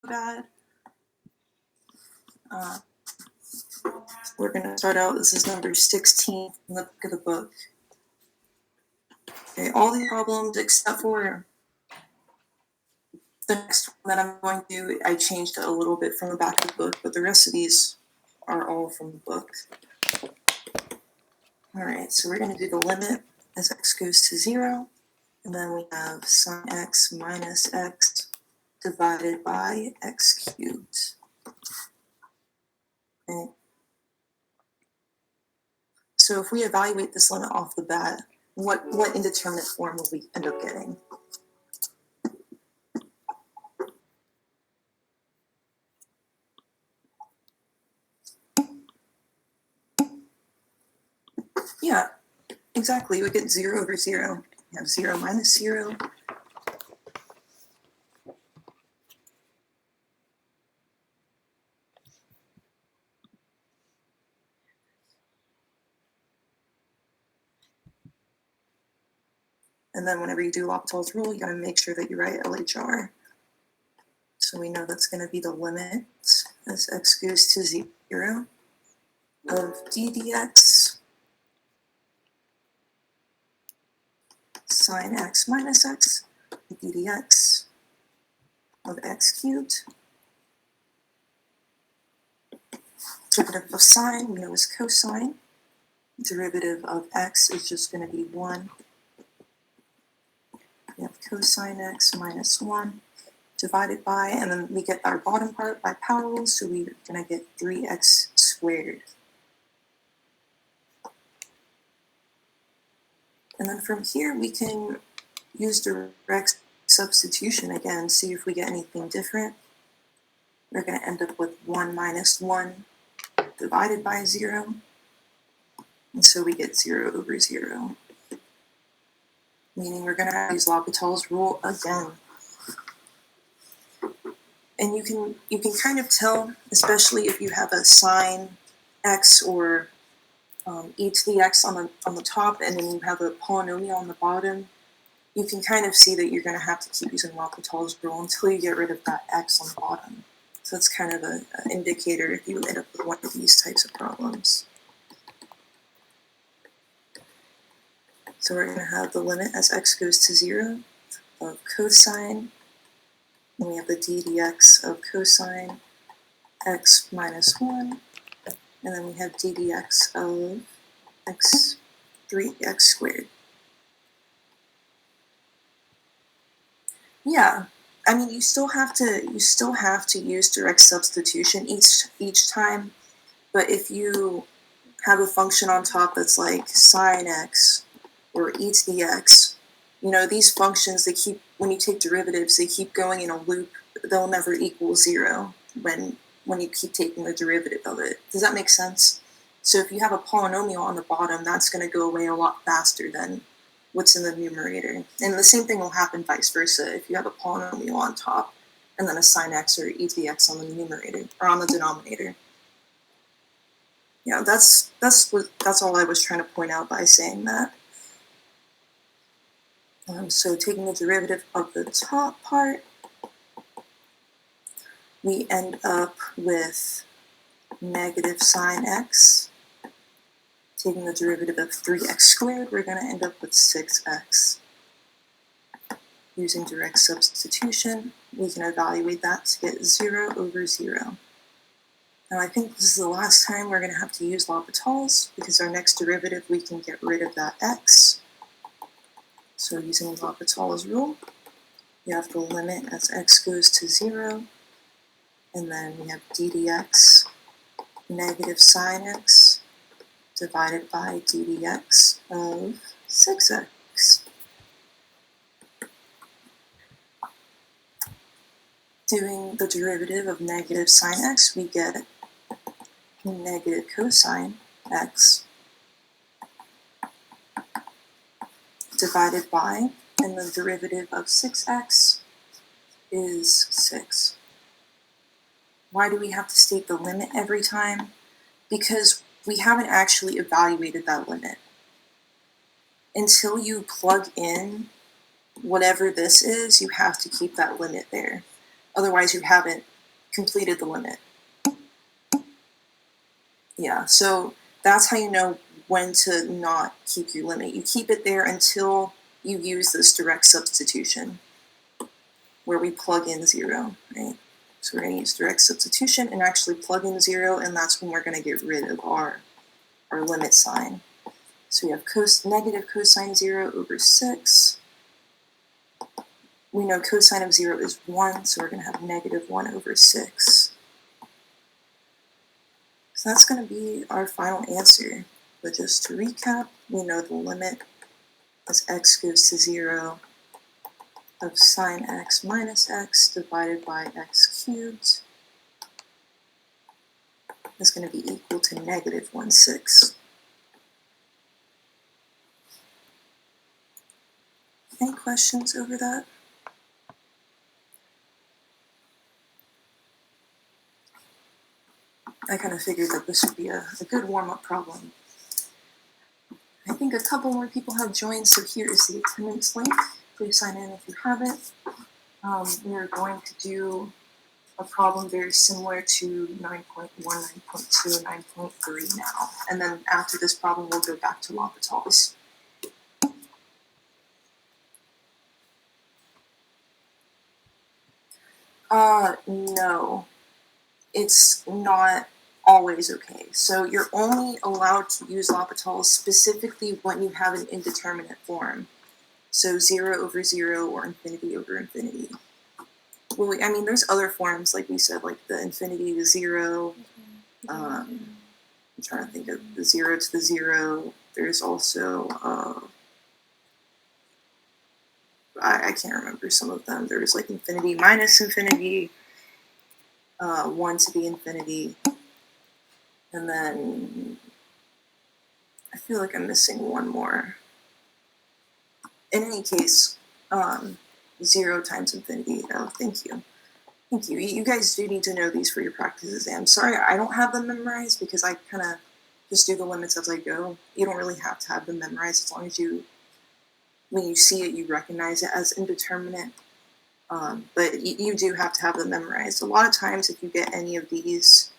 bad. We're going to start out, this is number 16 in the book of the book. Okay, all the problems except for the next one that I'm going to do, I changed it a little bit from the back of the book, but the rest of these are all from the book. All right, so we're going to do the limit as x goes to 0, and then we have sine x minus x divided by x cubed. Okay. So if we evaluate this limit off the bat, what indeterminate form will we end up getting? Yeah, exactly. We get 0 over 0. We have 0 minus 0. And then whenever you do L'Hopital's rule, you got to make sure that you write LHR. So we know that's going to be the limit as x goes to 0 of d dx sine x minus x d dx of x cubed. Derivative of sine, we know is cosine. Derivative of x is just going to be 1. We have cosine x minus 1 divided by, and then we get our bottom part by power rule, so we're going to get 3x squared. And then from here, we can use direct substitution again, see if we get anything different. We're going to end up with 1 minus 1 divided by 0. And so we get 0 over 0. Meaning we're going to have to use L'Hopital's rule again. And you can kind of tell, especially if you have a sine x or e to the x on the top, and then you have a polynomial on the bottom, you can kind of see that you're going to have to keep using L'Hopital's rule until you get rid of that x on the bottom. So that's kind of an indicator if you end up with one of these types of problems. So we're going to have the limit as x goes to 0 of cosine, and we have the d dx of cosine x minus 1, and then we have d dx of 3x squared. Yeah, I mean you still have to use direct substitution each time, but if you have a function on top that's like sine x or e to the x, you know, these functions, when you take derivatives, they keep going in a loop. They'll never equal 0 when you keep taking the derivative of it. Does that make sense? So if you have a polynomial on the bottom, that's going to go away a lot faster than what's in the numerator. And the same thing will happen vice versa. If you have a polynomial on top and then a sine x or e to the x on the numerator or on the denominator. Yeah, that's all I was trying to point out by saying that. So taking the derivative of the top part, we end up with negative sine x. Taking the derivative of 3x squared, we're going to end up with 6x. Using direct substitution, we can evaluate that to get 0 over 0. Now I think this is the last time we're going to have to use L'Hopital's, because our next derivative, we can get rid of that x. So using L'Hopital's rule, we have the limit as x goes to 0, and then we have d dx negative sine x divided by d dx of 6x. Doing the derivative of negative sine x, we get negative cosine x divided by, and the derivative of 6x is 6. Why do we have to state the limit every time? Because we haven't actually evaluated that limit. Until you plug in whatever this is, you have to keep that limit there. Otherwise, you haven't completed the limit. Yeah, so that's how you know when to not keep your limit. You keep it there until you use this direct substitution, where we plug in 0, right? So we're going to use direct substitution and actually plug in 0, and that's when we're going to get rid of our limit sign. So we have negative cosine 0 over 6. We know cosine of 0 is 1, so we're going to have negative 1 over 6. So that's going to be our final answer. But just to recap, we know the limit as x goes to 0 of sine x minus x divided by x cubed is going to be equal to negative 1/6. Any questions over that? I kind of figured that this would be a good warm-up problem. I think a couple more people have joined, so here is the attendance link. Please sign in if you haven't. We're going to do a problem very similar to 9.1, 9.2, 9.3 now. And then after this problem, we'll go back to L'Hopital's. No. It's not always okay. So you're only allowed to use L'Hopital's specifically when you have an indeterminate form. So 0 over 0 or infinity over infinity. Well, I mean, there's other forms, like we said, like the infinity to 0. I'm trying to think of the 0 to the 0. There's also, I can't remember some of them. There's like infinity minus infinity, 1 to the infinity. And then I feel like I'm missing one more. In any case, 0 times infinity. Oh, thank you. Thank you. You guys do need to know these for your practice exam. Sorry, I don't have them memorized because I kind of just do the limits as I go. You don't really have to have them memorized as long as when you see it, you recognize it as indeterminate. But you do have to have them memorized. A lot of times, if you get any of these,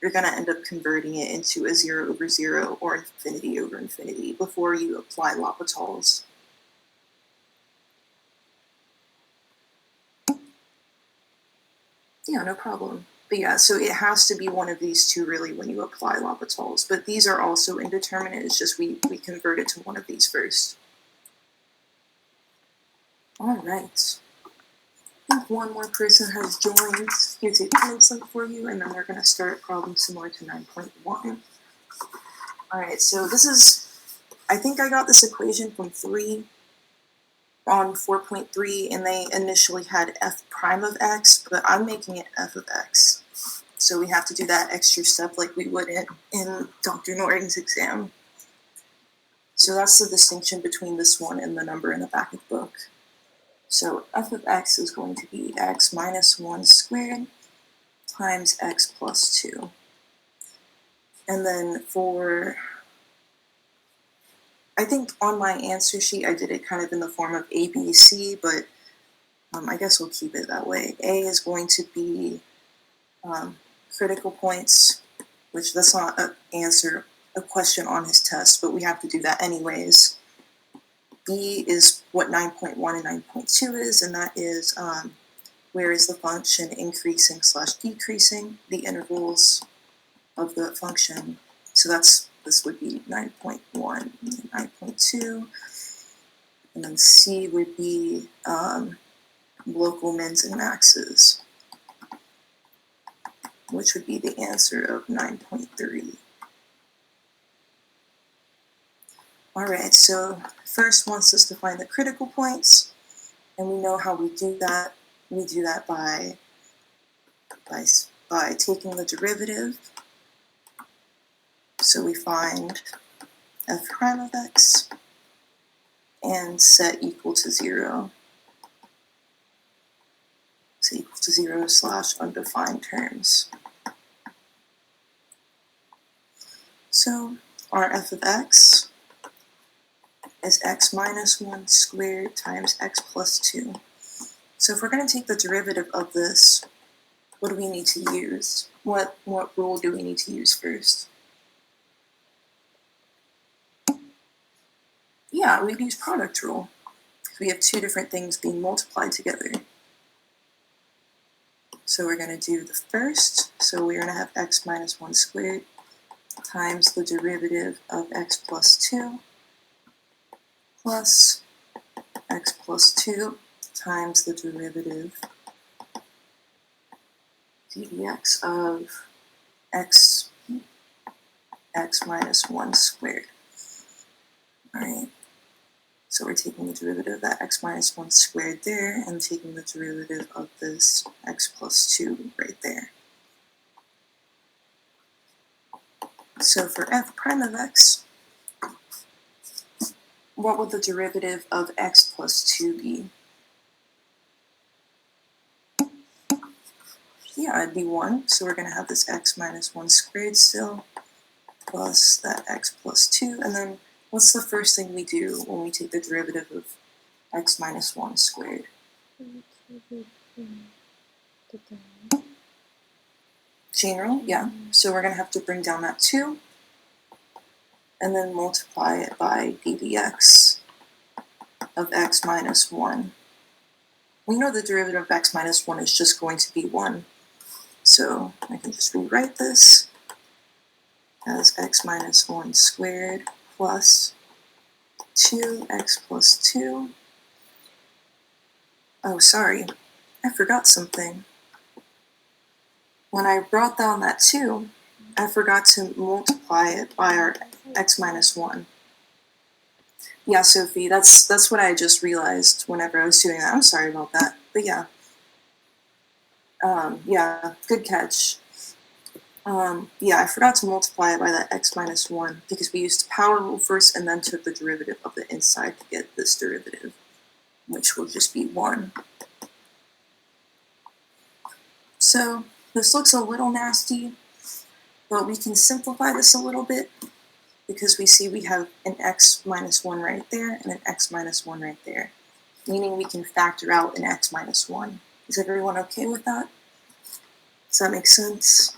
you're going to end up converting it into a 0 over 0 or infinity over infinity before you apply L'Hopital's. Yeah, no problem. But yeah, so it has to be one of these two really when you apply L'Hopital's. But these are also indeterminate. It's just we convert it to one of these first. All right. I think one more person has joined. Here's a attendance link for you, and then we're going to start a problem similar to 9.1. All right, so this is, I think I got this equation from 3 on 4.3, and they initially had f prime of x, but I'm making it f of x. So we have to do that extra step like we would in Dr. Norton's exam. So that's the distinction between this one and the number in the back of the book. So f of x is going to be x minus 1 squared times x plus 2. And then for, I think on my answer sheet I did it kind of in the form of a, b, c, but I guess we'll keep it that way. A is going to be critical points, which that's not an answer, a question on his test, but we have to do that anyways. B is what 9.1 and 9.2 is, and that is where is the function increasing / decreasing, the intervals of the function. So this would be 9.1 and 9.2. And then C would be local mins and maxes, which would be the answer of 9.3. All right, so first wants us to find the critical points, and we know how we do that. We do that by taking the derivative. So we find f prime of x and set equal to 0. So equal to 0 / undefined terms. So our f of x is x minus 1 squared times x plus 2. So if we're going to take the derivative of this, what do we need to use? What rule do we need to use first? Yeah, we'd use product rule. We have two different things being multiplied together. So we're going to do the first. So we're going to have x minus 1 squared times the derivative of x plus 2 plus x plus 2 times the derivative dx of x minus 1 squared. All right. So we're taking the derivative of that x minus 1 squared there and taking the derivative of this x plus 2 right there. So for f prime of x, what would the derivative of x plus 2 be? Yeah, it'd be 1. So we're going to have this x minus 1 squared still, plus that x plus 2. And then what's the first thing we do when we take the derivative of x minus 1 squared? General, yeah. So we're going to have to bring down that 2 and then multiply it by ddx of x minus 1. We know the derivative of x minus 1 is just going to be 1. So I can just rewrite this as x minus 1 squared plus 2x plus 2. Oh, sorry, I forgot something. When I brought down that 2, I forgot to multiply it by our x minus 1. Yeah, Sophie, that's what I just realized whenever I was doing that. I'm sorry about that, but yeah. Yeah, good catch. Yeah, I forgot to multiply it by that x minus 1 because we used the power rule first and then took the derivative of the inside to get this derivative, which will just be 1. So this looks a little nasty, but we can simplify this a little bit because we see we have an x minus 1 right there and an x minus 1 right there, meaning we can factor out an x minus 1. Is everyone okay with that? Does that make sense?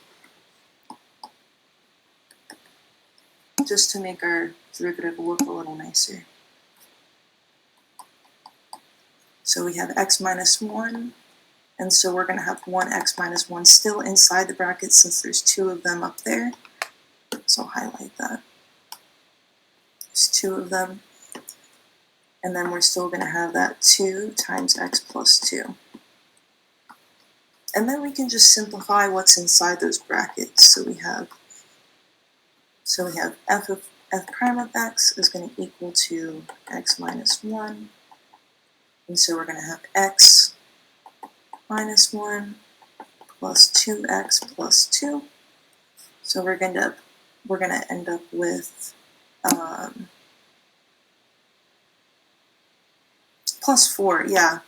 Just to make our derivative look a little nicer. So we have x minus 1, and so we're going to have 1x minus 1 still inside the bracket since there's 2 of them up there. So I'll highlight that. There's 2 of them. And then we're still going to have that 2 times x plus 2. And then we can just simplify what's inside those brackets. So we have f prime of x is going to equal to x minus 1. And so we're going to have x minus 1 plus 2x plus 2. So we're going to end up with plus 4. Yeah,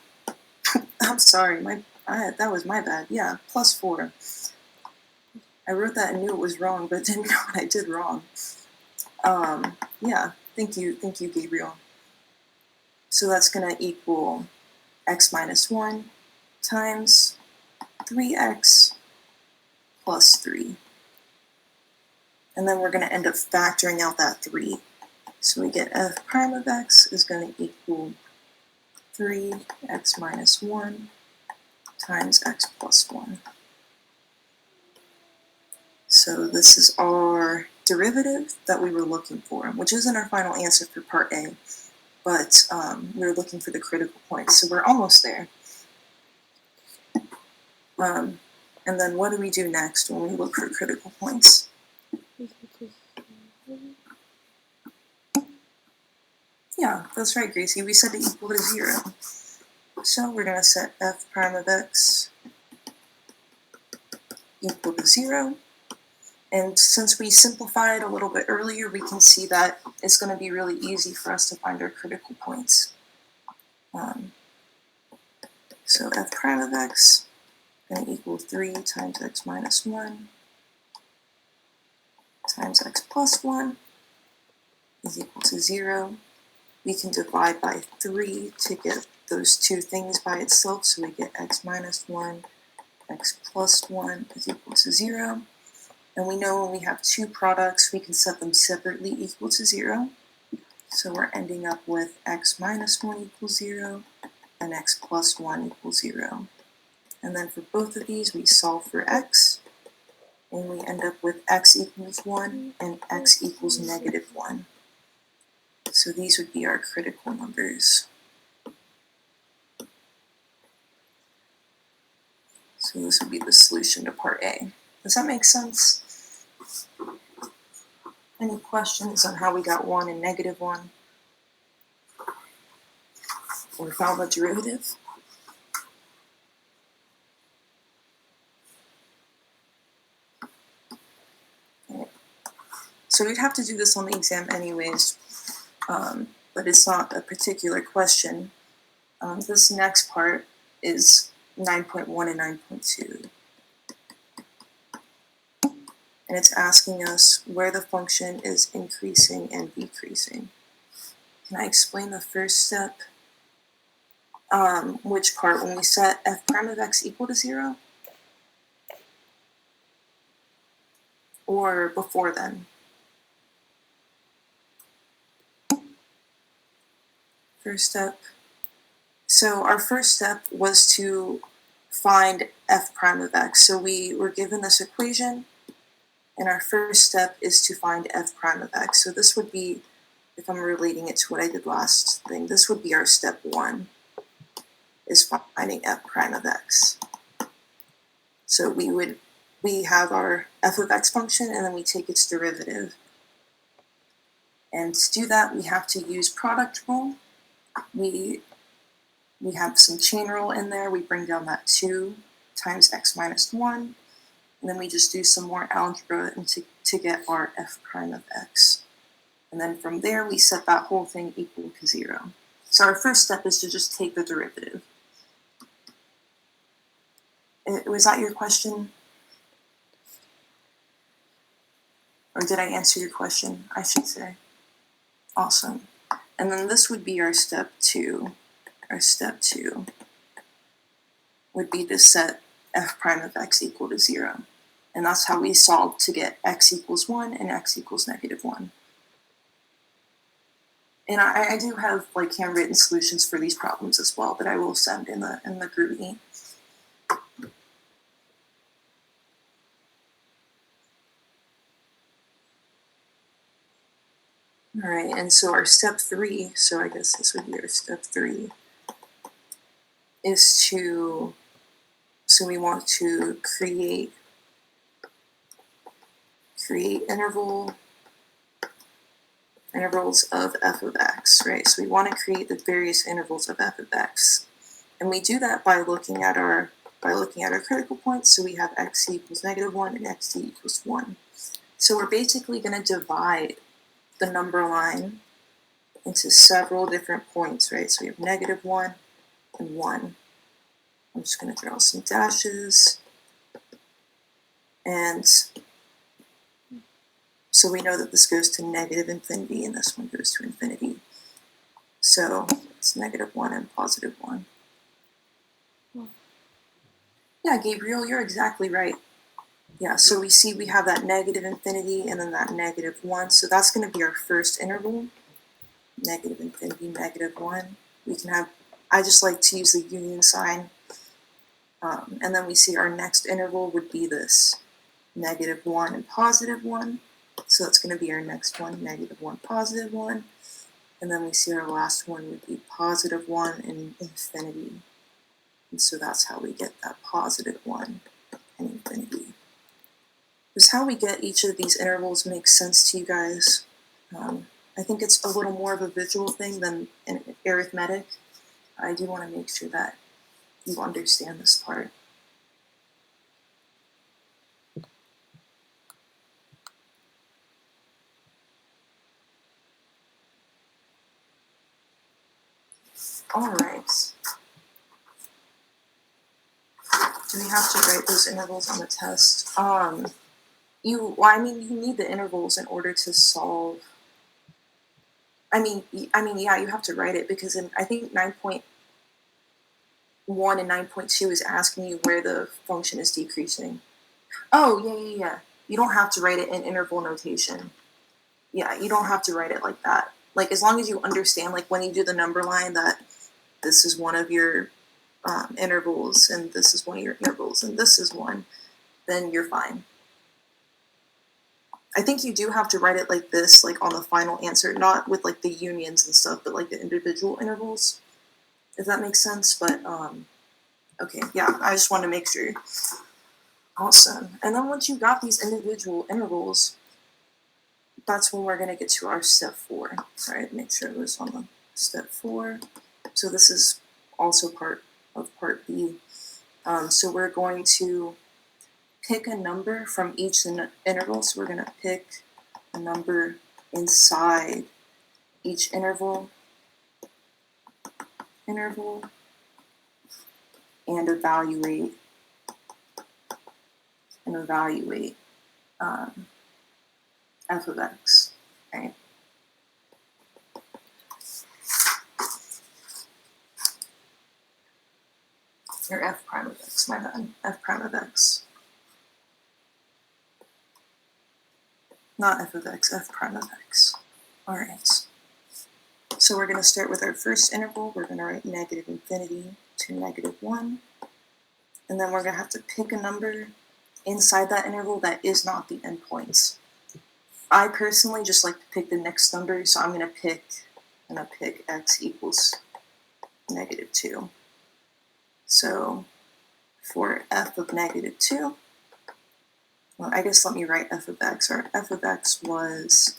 I'm sorry, that was my bad. Yeah, plus 4. I wrote that and knew it was wrong, but didn't know what I did wrong. Yeah, thank you, Gabriel. So that's going to equal x minus 1 times 3x plus 3. And then we're going to end up factoring out that 3. So we get f prime of x is going to equal 3x minus 1 times x plus 1. So this is our derivative that we were looking for, which isn't our final answer for part A, but we were looking for the critical points, so we're almost there. And then what do we do next when we look for critical points? Yeah, that's right, Gracie. We set it equal to 0. So we're going to set f prime of x equal to 0. And since we simplified a little bit earlier, we can see that it's going to be really easy for us to find our critical points. So f prime of x is going to equal 3 times x minus 1 times x plus 1 is equal to 0. We can divide by 3 to get those two things by itself, so we get x minus 1 x plus 1 is equal to 0. And we know when we have two products, we can set them separately equal to 0. So we're ending up with x minus 1 equals 0 and x plus 1 equals 0. And then for both of these, we solve for x, and we end up with x equals 1 and x equals negative 1. So these would be our critical numbers. So this would be the solution to part A. Does that make sense? Any questions on how we got 1 and negative 1? Or found the derivative? Okay. So we'd have to do this on the exam anyways, but it's not a particular question. This next part is 9.1 and 9.2. And it's asking us where the function is increasing and decreasing. Can I explain the first step? Which part? When we set f prime of x equal to 0? Or before then? First step. So our first step was to find f prime of x. So we were given this equation, and our first step is to find f prime of x. So this would be, if I'm relating it to what I did last thing, this would be our step 1, is finding f prime of x. So we have our f of x function, and then we take its derivative. And to do that, we have to use product rule. We have some chain rule in there. We bring down that 2 times x minus 1, and then we just do some more algebra to get our f prime of x. And then from there, we set that whole thing equal to 0. So our first step is to just take the derivative. Was that your question? Or did I answer your question, I should say? Awesome. And then this would be our step 2. Our step 2 would be to set f prime of x equal to 0. And that's how we solve to get x equals 1 and x equals negative 1. And I do have like handwritten solutions for these problems as well that I will send in the group meet. All right, and so our step 3, so I guess this would be our step 3, is so we want to create intervals of f of x, right? So we want to create the various intervals of f of x. And we do that by looking at our critical points. So we have x equals negative 1 and x equals 1. So we're basically going to divide the number line into several different points, right? So we have negative 1 and 1. I'm just going to draw some dashes. And so we know that this goes to negative infinity and this one goes to infinity. So it's negative 1 and positive 1. Yeah, Gabriel, you're exactly right. Yeah, so we see we have that negative infinity and then that negative 1. So that's going to be our first interval. Negative infinity, negative 1. We can have, I just like to use the union sign. And then we see our next interval would be this negative 1 and positive 1. So that's going to be our next one, negative 1, positive 1. And then we see our last one would be positive 1 and infinity. And so that's how we get that positive 1 and infinity. Does how we get each of these intervals make sense to you guys? I think it's a little more of a visual thing than an arithmetic. I do want to make sure that you understand this part. All right. Do we have to write those intervals on the test? You need the intervals in order to solve. Yeah, you have to write it because I think 9.1 9.1 and 9.2 is asking you where the function is decreasing. Oh, yeah. You don't have to write it in interval notation. Yeah, you don't have to write it like that. Like, as long as you understand, like, when you do the number line, that this is one of your intervals, and this is one of your intervals, and this is one, then you're fine. I think you do have to write it like this, like, on the final answer, not with, like, the unions and stuff, but, like, the individual intervals, if that makes sense. But, okay, yeah, I just wanted to make sure. Awesome. And then once you got these individual intervals, that's when we're going to get to our step 4. Sorry, make sure it was on the step 4. So this is also part of part B. So we're going to pick a number from each interval. So we're going to pick a number inside each interval, and evaluate f of x, right? Or f prime of x, my bad, f prime of x. Not f of x, f prime of x. All right. So we're going to start with our first interval. We're going to write negative infinity to negative 1. And then we're going to have to pick a number inside that interval that is not the endpoints. I personally just like to pick the next number, so I'm going to pick x equals negative 2. So for f of negative 2, well, I guess let me write f of x. Our f of x was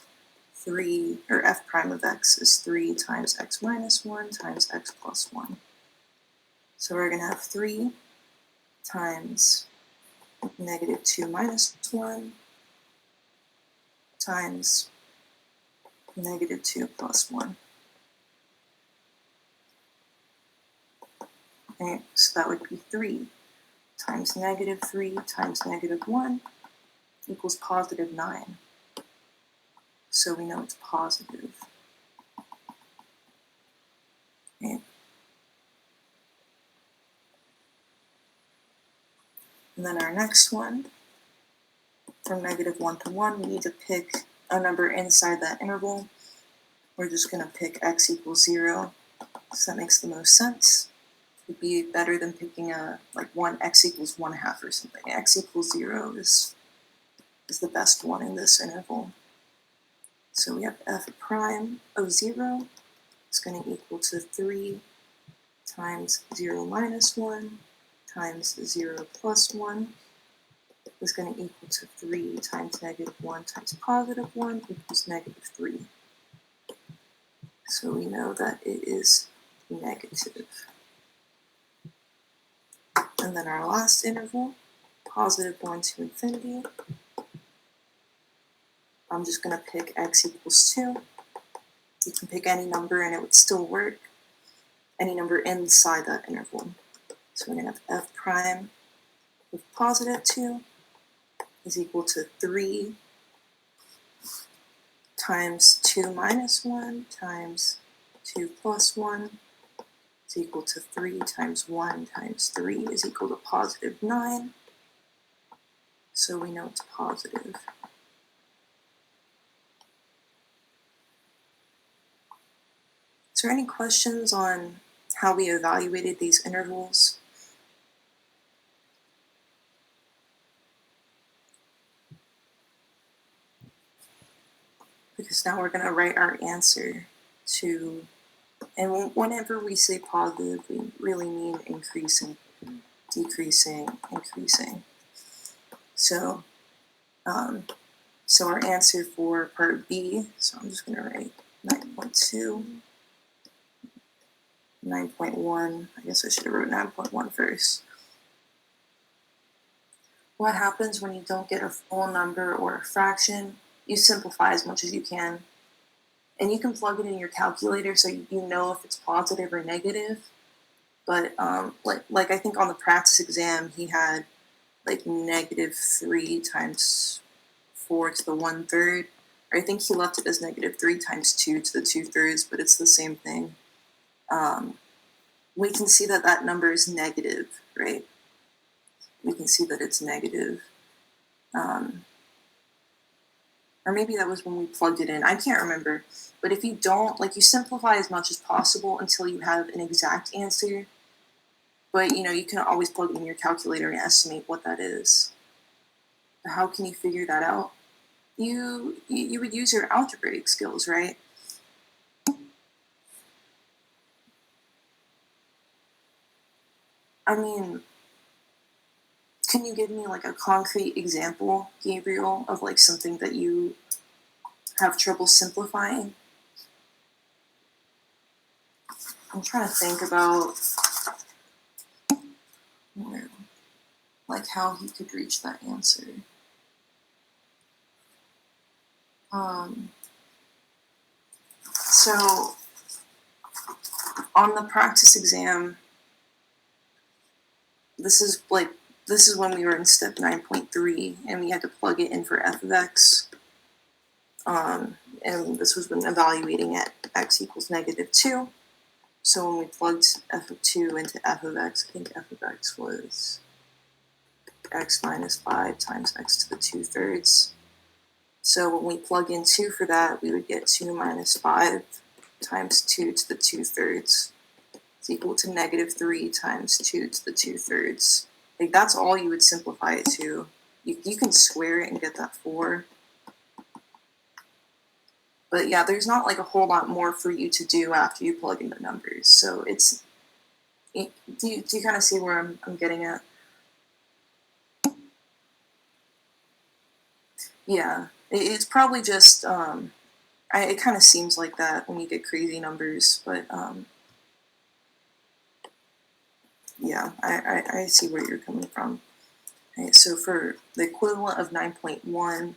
3, or f prime of x is 3 times x minus 1 times x plus 1. So we're going to have 3 times negative 2 minus 1 times negative 2 plus 1. Okay, so that would be 3 times negative 3 times negative 1 equals positive 9. So we know it's positive. Okay. And then our next one, from negative 1 to 1, we need to pick a number inside that interval. We're just going to pick x equals 0, so that makes the most sense. It would be better than picking x equals 1/2 or something. X equals 0 is the best one in this interval. So we have f prime of 0 is going to equal to 3 times 0 minus 1 times 0 plus 1 is going to equal to 3 times negative 1 times positive 1 equals negative 3. So we know that it is negative. And then our last interval, positive 1 to infinity. I'm just going to pick x equals 2. You can pick any number and it would still work. Any number inside that interval. So we're going to have f prime of positive 2 is equal to 3 times 2 minus 1 times 2 plus 1 is equal to 3 times 1 times 3 is equal to positive 9. So we know it's positive. Is there any questions on how we evaluated these intervals? Because now we're going to write our answer to, and whenever we say positive, we really mean increasing, decreasing, increasing. So, so our answer for part B, so I'm just going to write 9.2, 9.1, I guess I should have wrote 9.1 first. What happens when you don't get a full number or a fraction? You simplify as much as you can. And you can plug it in your calculator so you know if it's positive or negative. But like I think on the practice exam, he had like negative 3 times 4 to the 1/3. Or I think he left it as negative 3 times 2 to the 2/3, but it's the same thing. we can see that that number is negative, right? We can see that it's negative. Or maybe that was when we plugged it in. I can't remember. But if you don't, like, you simplify as much as possible until you have an exact answer. But, you know, you can always plug it in your calculator and estimate what that is. How can you figure that out? You would use your algebraic skills, right? I mean, can you give me like a concrete example, Gabriel, of like something that you have trouble simplifying? I'm trying to think about, you know, like how he could reach that answer. So on the practice exam, this is when we were in step 9.3 and we had to plug it in for f of x. And this was when evaluating at x equals -2. So when we plugged f of 2 into f of x, I think f of x was x minus 5 times x to the 2/3. So when we plug in 2 for that, we would get 2 minus 5 times 2 to the 2/3 is equal to -3 times 2 to the 2/3. Like, that's all you would simplify it to. You can square it and get that 4. But yeah, there's not like a whole lot more for you to do after you plug in the numbers. So do you kind of see where I'm getting at? Yeah, it's probably just, it kind of seems like that when you get crazy numbers, but yeah, I see where you're coming from. Right, so for the equivalent of 9.1,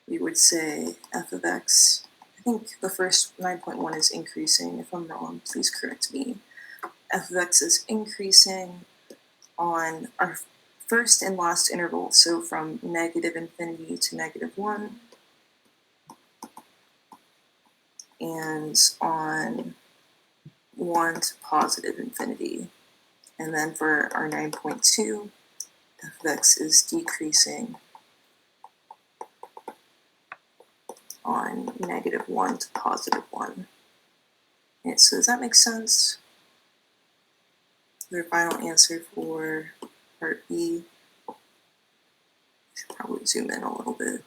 we would say f of x. I think the first 9.1 is increasing. If I'm wrong, please correct me. F of x is increasing on our first and last interval, so from -infinity to -1, and on 1 to positive infinity. And then for our 9.2, f of x is decreasing on -1 to +1. And so does that make sense? Their final answer for part B. Should probably zoom in a little bit.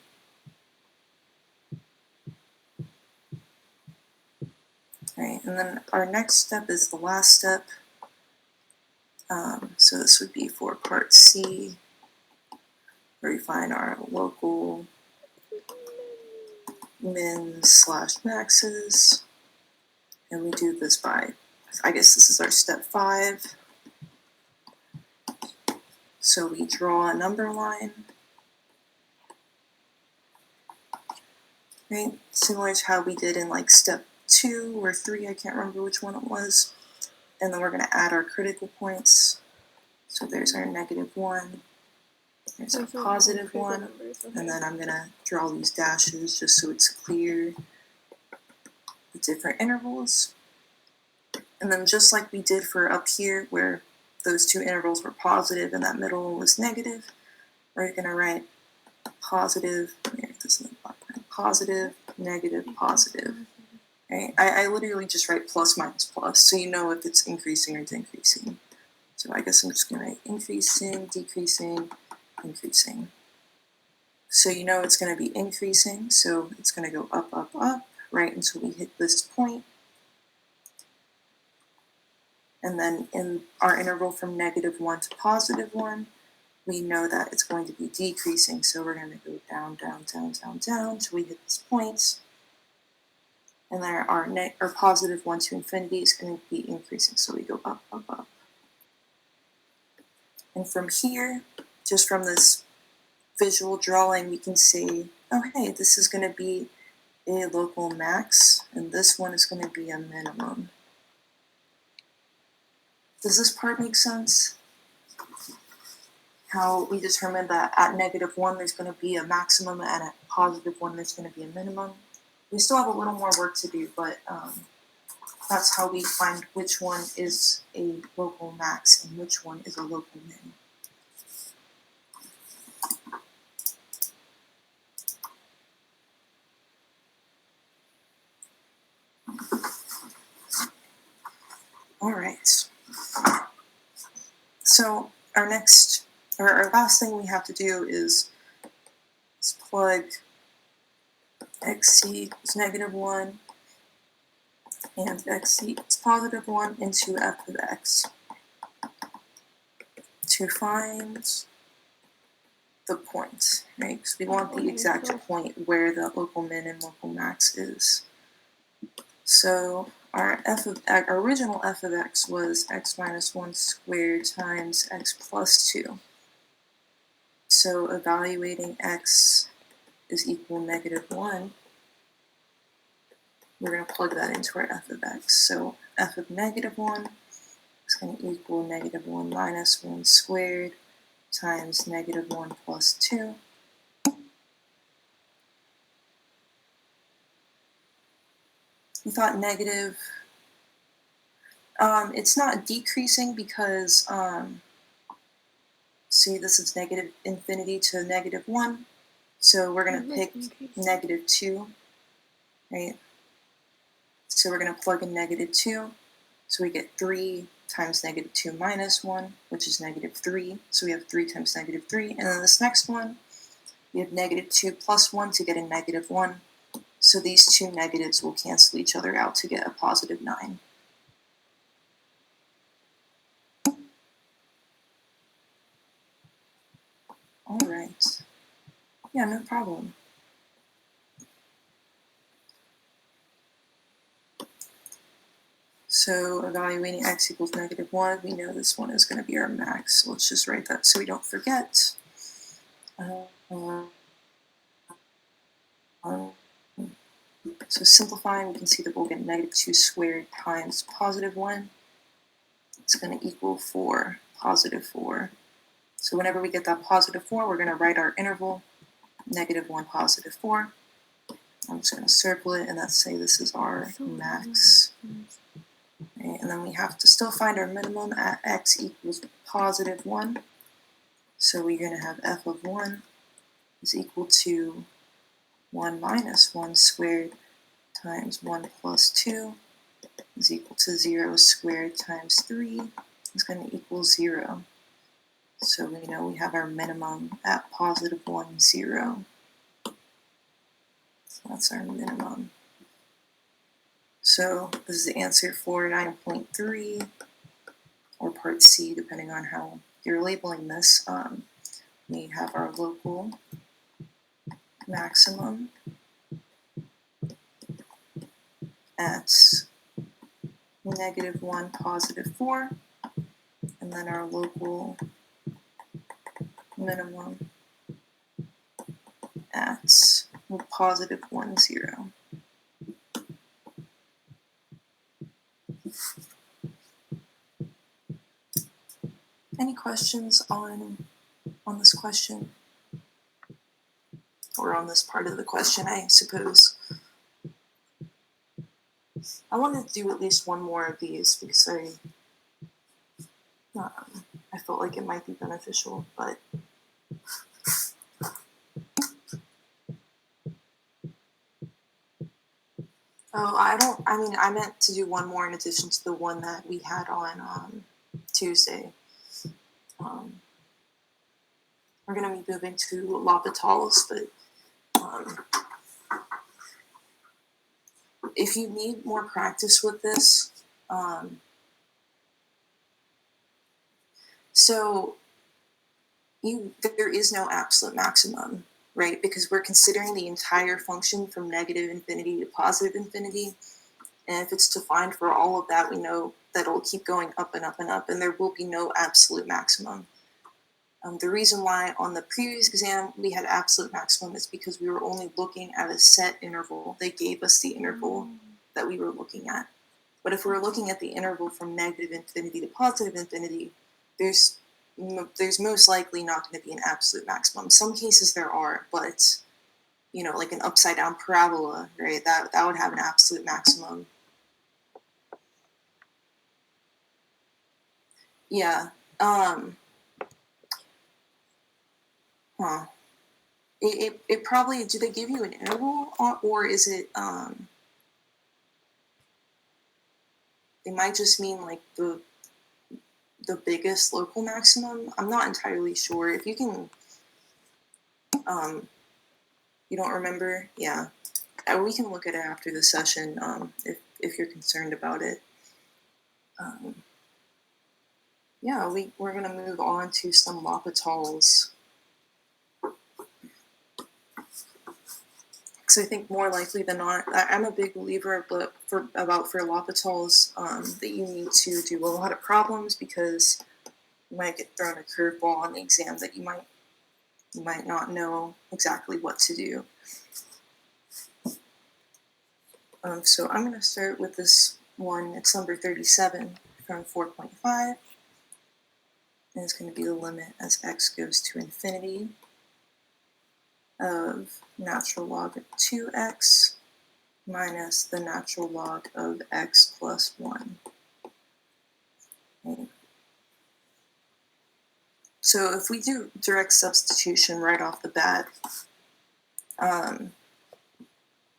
Right, and then our next step is the last step. So this would be for part C, where we find our local min/maxes. And we do this by, I guess this is our step 5. So we draw a number line, right? Similar to how we did in like step 2 or 3, I can't remember which one it was. And then we're going to add our critical points. So there's our -1, there's our +1, and then I'm going to draw these dashes just so it's clear the different intervals. And then just like we did for up here, where those two intervals were positive and that middle one was negative, we're going to write positive, positive, negative, positive. Right? I literally just write plus minus plus, so you know if it's increasing or decreasing. So I guess I'm just going to write increasing, decreasing, increasing. So you know it's going to be increasing, so it's going to go up, up, up, right until we hit this point. And then in our interval from -1 to +1, we know that it's going to be decreasing, so we're going to go down, down, down, down, down until we hit this point. And then our +1 to infinity is going to be increasing, so we go up, up, up. And from here, just from this visual drawing, we can see, oh hey, this is going to be a local max, and this one is going to be a minimum. Does this part make sense? How we determined that at -1 there's going to be a maximum, and at +1 there's going to be a minimum. We still have a little more work to do, but That's how we find which one is a local max and which one is a local min. All right. So our last thing we have to do is plug xc equals -1 and xc equals +1 into f of x to find the point, right? Because we want the exact point where the local min and local max is. So our original f of x was x minus 1 squared times x plus 2. So evaluating x is equal -1, we're going to plug that into our f of x. So f of -1 is going to equal -1 minus 1 squared times -1 plus 2. We thought negative, it's not decreasing because, see, this is negative infinity to -1. So we're going to pick -2, right? So we're going to plug in -2. So we get 3 times -2 minus 1, which is -3. So we have 3 times -3. And then this next one, we have -2 plus 1 to get a -1. So these two negatives will cancel each other out to get a +9. All right. Yeah, no problem. So evaluating x equals -1, we know this one is going to be our max. So let's just write that so we don't forget. So simplifying, we can see that we'll get -2 squared times +1. It's going to equal 4, +4. So whenever we get that +4, we're going to write our interval, -1, +4. I'm just going to circle it, and let's say this is our max. Right, and then we have to still find our minimum at x equals +1. So we're going to have f of 1 is equal to 1 minus 1 squared times 1 plus 2 is equal to 0 squared times 3 is going to equal 0. So we know we have our minimum at +1, 0. So that's our minimum. So this is the answer for 9.3, or part C, depending on how you're labeling this. We have our local maximum at -1, +4, and then our local minimum at +1, 0. Any questions on this question? Or on this part of the question, I suppose. I wanted to do at least one more of these because I felt like it might be beneficial, but I meant to do one more in addition to the one that we had on Tuesday. We're going to be moving to L'Hopital's, but if you need more practice with this, so there is no absolute maximum, right? Because we're considering the entire function from negative infinity to positive infinity. And if it's defined for all of that, we know that it'll keep going up and up and up, and there will be no absolute maximum. The reason why on the previous exam we had absolute maximum is because we were only looking at a set interval. They gave us the interval that we were looking at. But if we're looking at the interval from negative infinity to positive infinity, there's most likely not going to be an absolute maximum. In some cases there are, but like an upside down parabola, right? That would have an absolute maximum. Yeah. Huh. It probably, do they give you an interval, or is it, they might just mean like the biggest local maximum? I'm not entirely sure. If you can, um, you don't remember? Yeah. We can look at it after the session, if you're concerned about it. Um, yeah, we're going to move on to some L'Hopital's. Because I think more likely than not, I'm a big believer for L'Hopital's, that you need to do a lot of problems, because you might get thrown a curveball on the exam that you might not know exactly what to do. So I'm going to start with this one. It's number 37 from 4.5. And it's going to be the limit as x goes to infinity of natural log of 2x minus the natural log of x plus 1. Okay. So if we do direct substitution right off the bat,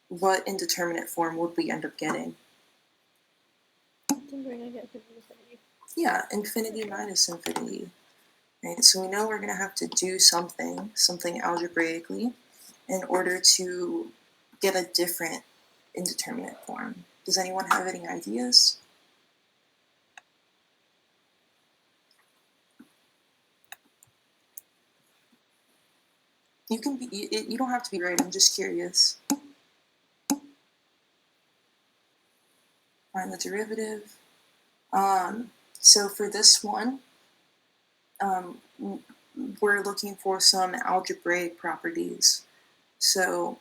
what indeterminate form would we end up getting? I think we're going to get infinity. Yeah, infinity minus infinity. Right? So we know we're going to have to do something algebraically, in order to get a different indeterminate form. Does anyone have any ideas? You can be. You don't have to be right. I'm just curious. Find the derivative. So for this one, we're looking for some algebraic properties. So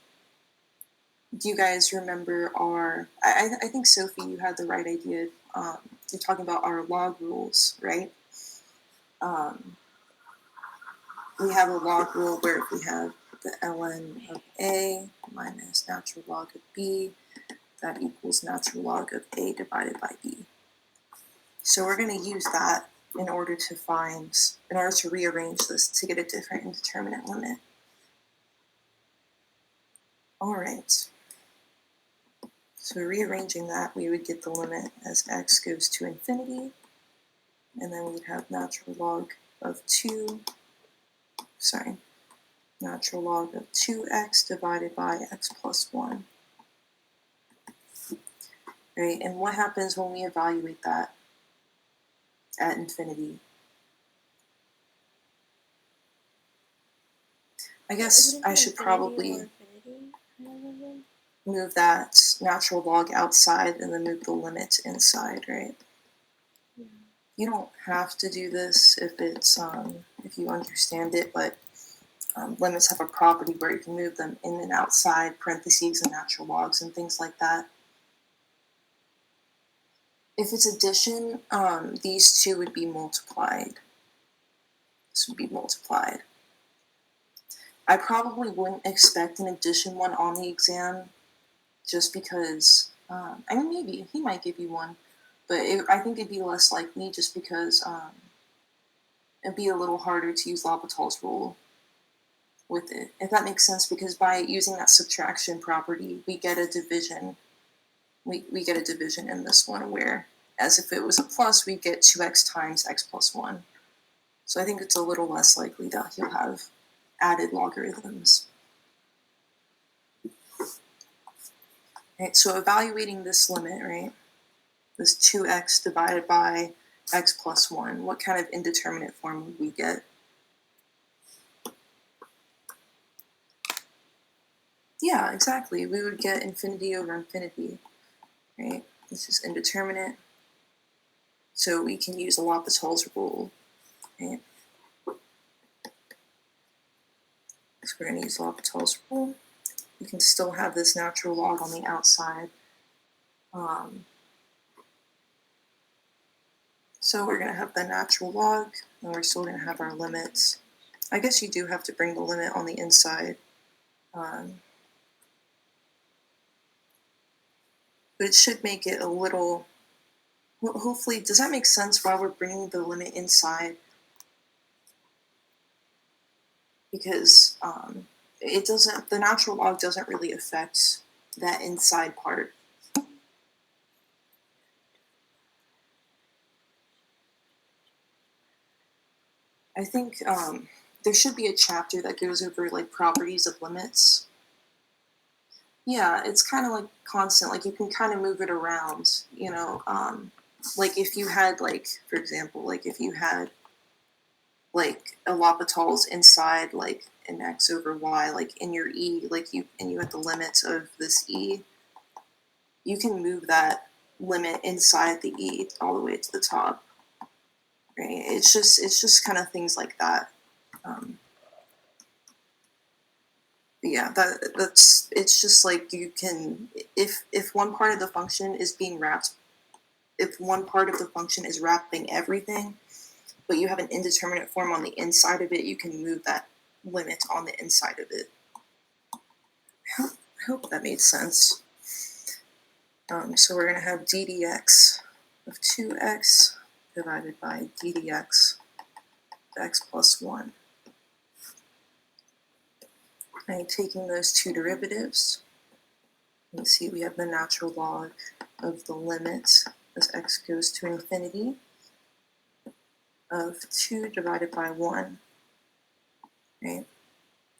do you guys remember our? I think Sophie, you had the right idea. You're talking about our log rules, right? We have a log rule where we have the ln of a minus natural log of b, that equals natural log of a divided by b. So we're going to use that in order to rearrange this to get a different indeterminate limit. All right. So rearranging that, we would get the limit as x goes to infinity, and then we'd have natural log of 2x divided by x plus 1. Right, and what happens when we evaluate that at infinity? I guess I should probably move that natural log outside and then move the limit inside, right? Yeah. You don't have to do this if you understand it, but limits have a property where you can move them in and outside parentheses and natural logs and things like that. If it's addition, these two would be multiplied. This would be multiplied. I probably wouldn't expect an addition one on the exam, just because, I mean, maybe he might give you one, but I think it'd be less likely, just because it'd be a little harder to use L'Hopital's rule with it, if that makes sense, because by using that subtraction property, we get a division. We get a division in this one, where as if it was a plus, we get 2x times x plus 1. So I think it's a little less likely that he'll have added logarithms. Right, so evaluating this limit, right, this 2x divided by x plus 1, what kind of indeterminate form would we get? Yeah, exactly. We would get infinity over infinity, right? This is indeterminate. So we can use L'Hopital's rule, right? So we're going to use L'Hopital's rule. We can still have this natural log on the outside. So we're going to have the natural log, and we're still going to have our limits. I guess you do have to bring the limit on the inside. But it should make it a little hopefully, does that make sense while we're bringing the limit inside? Because it doesn't, the natural log doesn't really affect that inside part. I think there should be a chapter that goes over like properties of limits. Yeah, it's kind of like constant. Like you can kind of move it around. Like if you had like, for example, like if you had like a L'Hopital's inside like an x over y, like in your e, like you had the limits of this e, you can move that limit inside the e all the way to the top. Right? It's just kind of things like that. Um, but yeah, that's it's just like you can, if one part of the function is being wrapped, if one part of the function is wrapping everything, but you have an indeterminate form on the inside of it, you can move that limit on the inside of it. I hope that made sense. So we're going to have ddx of 2x divided by ddx of x plus 1. And taking those two derivatives, you can see we have the natural log of the limit as x goes to infinity of 2 divided by 1. Right?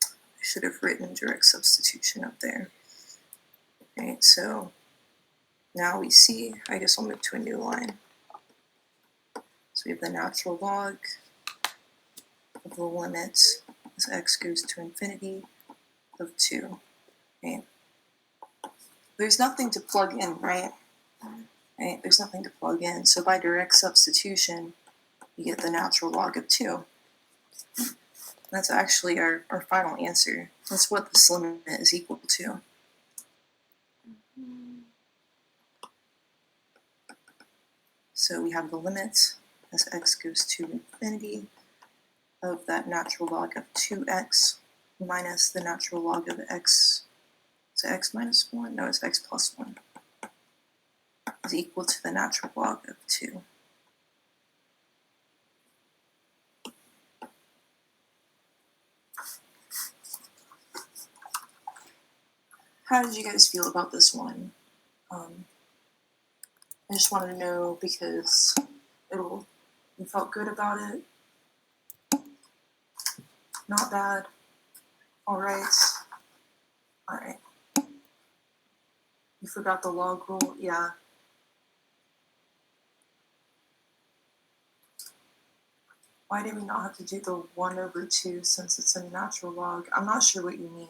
I should have written direct substitution up there. Right? So now we see, I guess I'll move to a new line. So we have the natural log of the limit as x goes to infinity of 2. Right? There's nothing to plug in, right? Right? There's nothing to plug in. So by direct substitution, you get the natural log of 2. That's actually our final answer. That's what this limit is equal to. So we have the limit as x goes to infinity of that natural log of 2x minus the natural log of x. So x minus 1? No, it's x plus 1 is equal to the natural log of 2. How did you guys feel about this one? I just wanted to know because you felt good about it. Not bad. All right. All right. You forgot the log rule? Yeah. Why do we not have to do the 1 over 2 since it's a natural log? I'm not sure what you mean.